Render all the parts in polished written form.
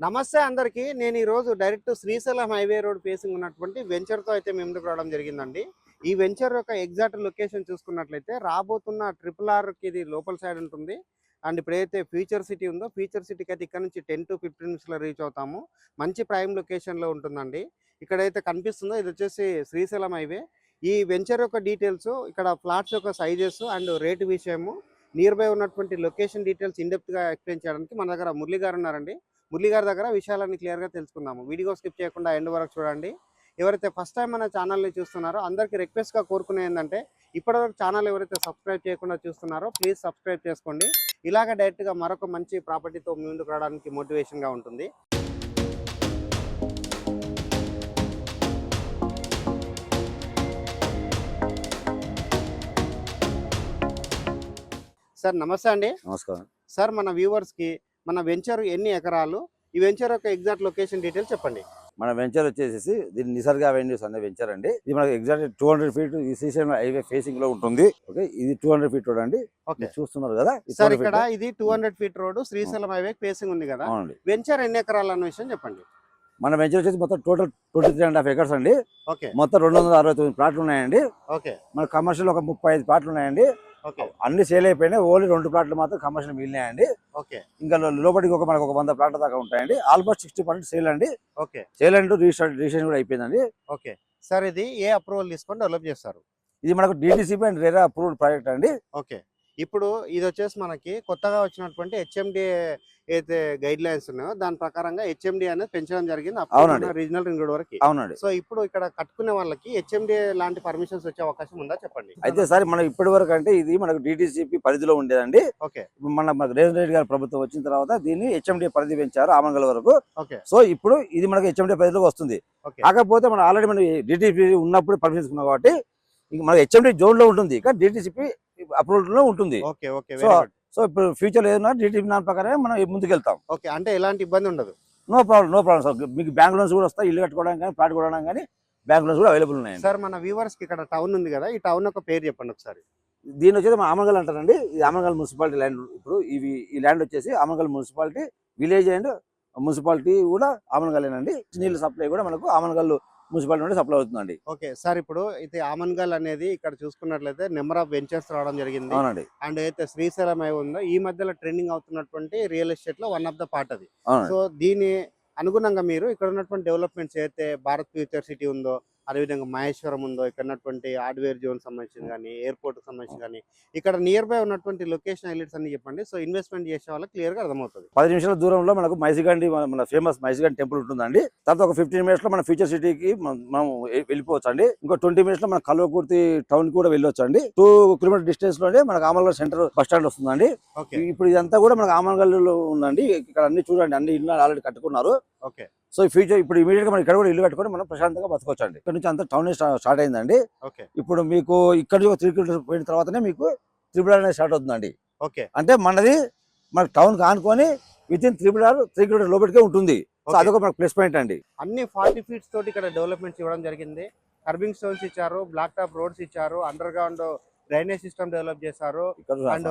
నమస్తే అందరికీ. నేను ఈరోజు direct Srisailam highway road facing ఉన్నటువంటి వెంచర్తో అయితే మేము ముందుకు రావడం జరిగిందండి. ఈ వెంచర్ యొక్క ఎగ్జాక్ట్ లొకేషన్ చూసుకున్నట్లయితే రాబోతున్న RRRకి ఇది లోపల సైడ్ ఉంటుంది. అండ్ ఇప్పుడైతే ఫ్యూచర్ సిటీ ఉందో ఫ్యూచర్ సిటీకి అయితే ఇక్కడ నుంచి 10 to 15 మినిట్స్లో రీచ్ అవుతాము. మంచి ప్రైమ్ లొకేషన్లో ఉంటుందండి. ఇక్కడైతే కనిపిస్తుందో ఇది వచ్చేసి శ్రీశైలం హైవే. ఈ వెంచర్ యొక్క డీటెయిల్స్, ఇక్కడ ఫ్లాట్స్ యొక్క సైజెస్ అండ్ రేటు విషయము, నియర్ బై ఉన్నటువంటి లొకేషన్ డీటెయిల్స్ ఇన్డెప్త్గా ఎక్స్ప్లెయిన్ చేయడానికి మన దగ్గర మురళి గారు ఉన్నారండి. మురళి గారి దగ్గర విషయాలన్నీ క్లియర్గా తెలుసుకుందాము. వీడియో స్కిప్ చేయకుండా ఎండ్ వరకు చూడండి. ఎవరైతే ఫస్ట్ టైం మన ఛానల్ని చూస్తున్నారో అందరికీ రిక్వెస్ట్గా కోరుకునే ఏంటంటే ఇప్పటివరకు ఛానల్ ఎవరైతే సబ్స్క్రైబ్ చేయకుండా చూస్తున్నారో ప్లీజ్ సబ్స్క్రైబ్ చేసుకోండి. ఇలాగ డైరెక్ట్గా మరొక మంచి ప్రాపర్టీతో ముందుకు రావడానికి మోటివేషన్గా ఉంటుంది. సార్ నమస్తే అండి. నమస్కారం సార్, మన వ్యూవర్స్కి మన వెంచర్ ఎన్ని ఎకరాలు, ఈ వెంచర్ యొక్క ఎగ్జాక్ట్ లొకేషన్ డీటెయిల్స్ చెప్పండి. మన వెంచర్ వచ్చేసి దీన్ని నిసర్గ అవెన్యూస్ అనే వెంచర్ అండి. ఇది మనకి ఎగ్జాక్ట్ 200 feet ఈ శ్రీశైలం హైవే ఫేసింగ్ లో ఉంటుంది. ఓకే, ఇది 200 feet రోడ్ అండి. చూస్తున్నారు కదా సార్, ఇక్కడ ఇది 200 feet road Srisailam highway facing ఉంది కదా. వెంచర్ ఎన్ని ఎకరాలు అన్న విషయం చెప్పండి. మన వెంచర్ వచ్చేసి మొత్తం టోటల్ 23.5 acres అండి. ఓకే, మొత్తం 269 ప్లాట్లు ఉన్నాయండి. ఓకే, మన కమర్షియల్ ఒక 35 ప్లాట్లు ఉన్నాయండి. ఓకే, అన్ని సేల్ అయిపోయినాయి. ఓన్లీ 2 ప్లాట్లు మాత్రం కమర్షియల్ మిగిలినాయండి. ఓకే, ఇంకా లోపలికి మనకు ఒక 100 ప్లాట్ల దాకా ఉంటాయండి. ఆల్మోస్ట్ 60% సేల్ అండి. ఓకే, సేల్ అంటూ రిజిస్ట్రేషన్ కూడా అయిపోయిందండి. ఓకే సార్, ఇది ఏ అప్రూవల్ తీసుకొని డెవలప్ చేస్తారు? ఇది మనకు DTCP and RERA approved project అండి. ఓకే, ఇప్పుడు ఇది వచ్చేసి మనకి కొత్తగా వచ్చినటువంటి HMD అయితే గైడ్ లైన్స్ ఉన్నాయో దాని ప్రకారంగా HMD అనేది పెంచడం జరిగింది. అవునండి, రీజనల్ రింగ్ రోడ్ వరకు. అవునండి. సో ఇప్పుడు ఇక్కడ కట్టుకునే వాళ్ళకి HMD లాంటి పర్మిషన్స్ వచ్చే అవకాశం ఉందా చెప్పండి. అయితే సార్ మనం ఇప్పటి వరకు అంటే ఇది మనకు DTCP పరిధిలో ఉండేదండి. ఓకే, మనకు రేవంత్ రెడ్డి గారి ప్రభుత్వం వచ్చిన తర్వాత దీన్ని HMD పరిధి పెంచారు ఆమంగల్ వరకు. ఓకే, సో ఇప్పుడు ఇది మనకు HMD పరిధిలోకి వస్తుంది. కాకపోతే మనం ఆల్రెడీ మనం DTCP ఉన్నప్పుడు పర్మిషన్ తీసుకున్నాం కాబట్టి మనకి HMD జోన్ లో ఉంటుంది, కానీ DTCP అప్రూవల్ లో ఉంటుంది. Okay, okay. సో ఇప్పుడు ఫ్యూచర్ ఏదైనా DTCP దాని ప్రకారమే మనం ముందుకెళ్తాం. ఓకే, అంటే ఎలాంటి ఇబ్బంది ఉండదు. No problem sir. మీకు బ్యాంక్ లోన్స్ కూడా వస్తాయి, ఇల్లు కట్టుకోవడానికి కానీ ప్లాట్ కొనడానికి కానీ బ్యాంక్ లోన్స్ కూడా అవైలబుల్ ఉన్నాయి. సార్, మన వ్యూవర్స్ కి ఇక్కడ టౌన్ ఉంది కదా, ఈ టౌన్ యొక్క పేరు చెప్పండి ఒకసారి. దీని వచ్చేసి మన ఆమంగల్ అంటారండి. ఇది ఆమంగల్ మున్సిపాలిటీ ల్యాండ్. ఇప్పుడు ఈ ల్యాండ్ వచ్చేసి Amangal municipality village and municipality కూడా ఆమన్గల్లేనండి. నీళ్ళ సప్లై కూడా మనకు ఆమన్గల్ మున్సిపాలిటీ నుండి సప్లై అవుతుందండి. ఓకే సార్, ఇప్పుడు ఇది ఆమన్గల్ అనేది ఇక్కడ చూసుకున్నట్లయితే నెంబర్ ఆఫ్ వెంచర్స్ రావడం జరిగింది. అవునండి. అండ్ అయితే శ్రీశైలం అయి ఉందో ఈ మధ్యలో ట్రెండింగ్ అవుతున్నటువంటి రియల్ ఎస్టేట్ లో వన్ ఆఫ్ ద పార్ట్ అది. సో దీని అనుగుణంగా మీరు ఇక్కడ ఉన్నటువంటి డెవలప్మెంట్స్ అయితే భారత్ ఫ్యూచర్ సిటీ ఉందో, అదేవిధంగా మహేశ్వరం ఉందో, ఇక్కడ ఉన్నటువంటి హార్డ్వేర్ జోన్ సంబంధించి కానీ ఎయిర్పోర్ట్ సంబంధించి కానీ ఇక్కడ నియర్ బై ఉన్నటువంటి లొకేషన్ హైలైట్స్ అన్ని చెప్పండి. సో ఇన్వెస్ట్మెంట్ చేసే వాళ్ళకి క్లియర్ గా అర్థమవుతుంది. 10 నిమిషాల దూరంలో మనకు మైసిగండి, మన ఫేమస్ మైసిగండి టెంపుల్ ఉంటుందండి. తర్వాత ఒక 15 minutes లో మన ఫ్యూచర్ సిటీకి మనం వెళ్ళిపోవచ్చు అండి. ఇంకో 20 minutes లో మన కల్వకుర్తి టౌన్ కూడా వెళ్ళొచ్చు అండి. 2 kilometers డిస్టెన్స్ లోనే మనకు ఆమన్గల్ సెంటర్ బస్ స్టాండ్ వస్తుందండి. ఇప్పుడు ఇదంతా కూడా మనకు ఆమన్గల్ లో ఉందండి. ఇక్కడ అన్ని చూడండి, అన్ని ఇల్లు ఆల్రెడీ కట్టుకున్నారు. ఓకే, సో ఫ్యూచర్ ఇప్పుడు ఇమీడియట్ గా మనం ఇక్కడ కూడా ఇల్లు కట్టుకొని మనం ప్రశాంతంగా బతకొచ్చు అండి. ఇక్కడ నుంచి అంతా టౌన్ స్టార్ట్ అయిందండి. ఓకే, ఇప్పుడు మీకు ఇక్కడ నుంచి 3 kilometers పోయిన తర్వాతనే మీకు త్రిపుల్ అనేది స్టార్ట్ అవుతుందండి. ఓకే, అంటే మనది మన టౌన్ కానుకొని వితిన్ 3 kilometers లోపలికే ఉంటుంది. సో అదొక మనకు ప్లస్ పాయింట్ అండి. అన్ని 40 feet తోటి ఇక్కడ డెవలప్మెంట్స్ ఇవ్వడం జరిగింది. కర్బింగ్ స్టోన్స్ ఇచ్చారు, బ్లాక్ టాప్ రోడ్స్ ఇచ్చారు, under ground drainage system develop చేశారు, అండ్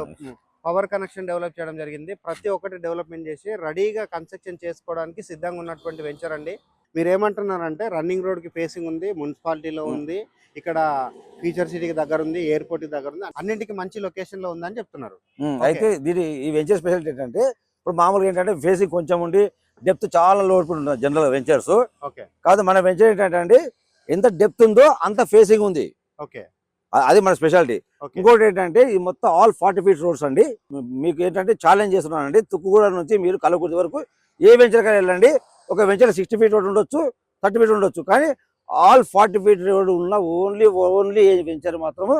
పవర్ కనెక్షన్ డెవలప్ చేయడం జరిగింది. ప్రతి ఒక్కటి డెవలప్మెంట్ చేసి రెడీగా కన్స్ట్రక్షన్ చేసుకోవడానికి సిద్ధంగా ఉన్నటువంటి వెంచర్ అండి. మీరు ఏమంటున్నారంటే రన్నింగ్ రోడ్ కి ఫేసింగ్ ఉంది, మున్సిపాలిటీలో ఉంది, ఇక్కడ ఫ్యూచర్ సిటీకి దగ్గర ఉంది, ఎయిర్పోర్ట్ కి దగ్గర ఉంది, అన్నింటికి మంచి లొకేషన్ లో ఉందని చెప్తున్నారు. అయితే దీని ఈ వెంచర్ స్పెషాలిటీ ఏంటంటే ఇప్పుడు మామూలుగా ఏంటంటే ఫేసింగ్ కొంచెం ఉండి డెప్త్ చాలా లోటు ఉంటుంది జనరల్ వెంచర్స్. ఓకే, కాదు మన వెంచర్ ఏంటంటే అండి ఎంత డెప్త్ ఉందో అంత ఫేసింగ్ ఉంది. ఓకే, అది మన స్పెషాలిటీ. ఇంకోటి ఏంటంటే ఇది మొత్తం ఆల్ 40 feet రోడ్స్ అండి. మీకు ఏంటంటే ఛాలెంజ్ చేస్తున్నానండి, తుక్కుగూడ నుంచి మీరు కల్వకుర్తి వరకు ఏ వెంచర్ కానీ వెళ్ళండి. ఒక వెంచర్ 60 feet రోడ్ ఉండొచ్చు, 30 feet ఉండొచ్చు, కానీ ఆల్ 40 feet రోడ్ ఉన్న ఓన్లీ వెంచర్ మాత్రము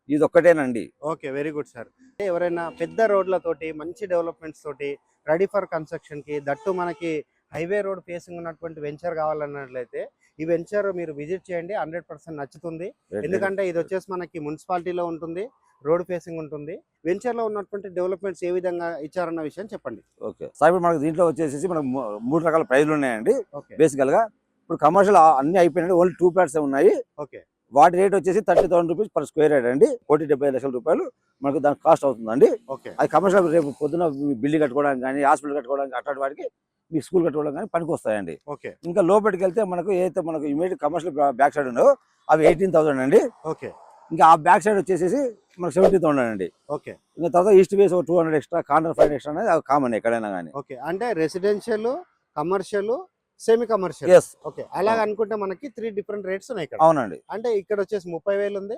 ఇది ఒక్కటేనండి. Okay, very good sir. ఎవరైనా పెద్ద రోడ్లతోటి మంచి డెవలప్మెంట్స్ తోటి రెడీ ఫర్ కన్స్ట్రక్షన్ కి, దట్టు మనకి హైవే రోడ్ ఫేసింగ్ ఉన్నటువంటి వెంచర్ కావాలన్నట్లయితే ఈ వెంచర్ మీరు విజిట్ చేయండి. 100% నచ్చుతుంది. ఎందుకంటే ఇది వచ్చేసి మనకి మున్సిపాలిటీలో ఉంటుంది, రోడ్ ఫేసింగ్ ఉంటుంది. వెంచర్ లో ఉన్నటువంటి డెవలప్మెంట్స్ ఏ విధంగా ఇచ్చారన్న విషయం చెప్పండి. ఓకే సార్, ఇప్పుడు మనకు దీంట్లో వచ్చేసి మనకు 3 రకాల ప్రైజ్లు ఉన్నాయండి. బేసికల్ గా ఇప్పుడు కమర్షియల్ అన్ని అయిపోయినాయి, ఓన్లీ 2 plots ఉన్నాయి. ఓకే, వాటి రేట్ వచ్చేసి 30,000 రూపీస్ పర్ స్క్వేర్ యార్డ్ అండి. 1,70,00,000 రూపాయలు మనకు దాని కాస్ట్ అవుతుందండి. ఓకే. అది కమర్షియల్ రేపు పొద్దున బిల్డింగ్ కట్టుకోవడానికి కానీ, హాస్పిటల్ కట్టుకోవడానికి, అట్లాంటి వాటికి మీకు స్కూల్ కట్టుకోవడం కానీ పనికి వస్తాయండి. ఓకే. ఇంకా లోపలికి వెళ్తే మనకు ఏదైతే మనకు ఇమీడియట్ కమర్షియల్ బ్యాక్ సైడ్ ఉండో అవి 18,000 అండి. ఓకే. ఇంకా ఆ బ్యాక్ సైడ్ వచ్చేసి మనకు 70,000 అండి. ఓకే. ఇంకా తర్వాత ఈస్ట్ వేస్ ఒక 200 ఎక్స్ట్రా, కార్నర్ 5 ఎక్స్ట్రా అనేది అది కామన్ ఎక్కడైనా కానీ. ఓకే. అంటే residential, commercial, semi commercial. Yes. Okay. అలాగ అనుకుంటే మనకి 3 డిఫరెంట్ రేట్స్ ఉన్నాయి ఇక్కడ. అవునండి. అంటే ఇక్కడ వచ్చేసి 30,000 ఉంది,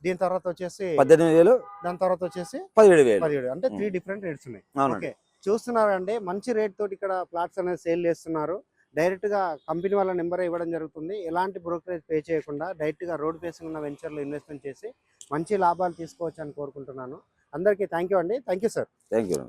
దీని తర్వాత వచ్చేసి 18,000, దాని తర్వాత వచ్చేసి 17,000. 17. అంటే 3 డిఫరెంట్ రేట్స్ ఉన్నాయి. అవునండి. ఓకే. చూస్తున్నారండి, మంచి రేట్ తోటి ఇక్కడ ప్లాట్స్ అనేది సేల్ చేస్తున్నారు. డైరెక్ట్ గా కంపెనీ వాళ్ళ నెంబర్ ఇవ్వడం జరుగుతుంది. ఎలాంటి బ్రోకరేజ్ పే చేయకుండా డైరెక్ట్ గా రోడ్ ఫేసింగ్ ఉన్న వెంచర్లో ఇన్వెస్ట్మెంట్ చేసి మంచి లాభాలు తీసుకోవచ్చు అని కోరుకుంటున్నాను. అందరికీ థ్యాంక్ యూ అండి. Thank you sir. Thank you.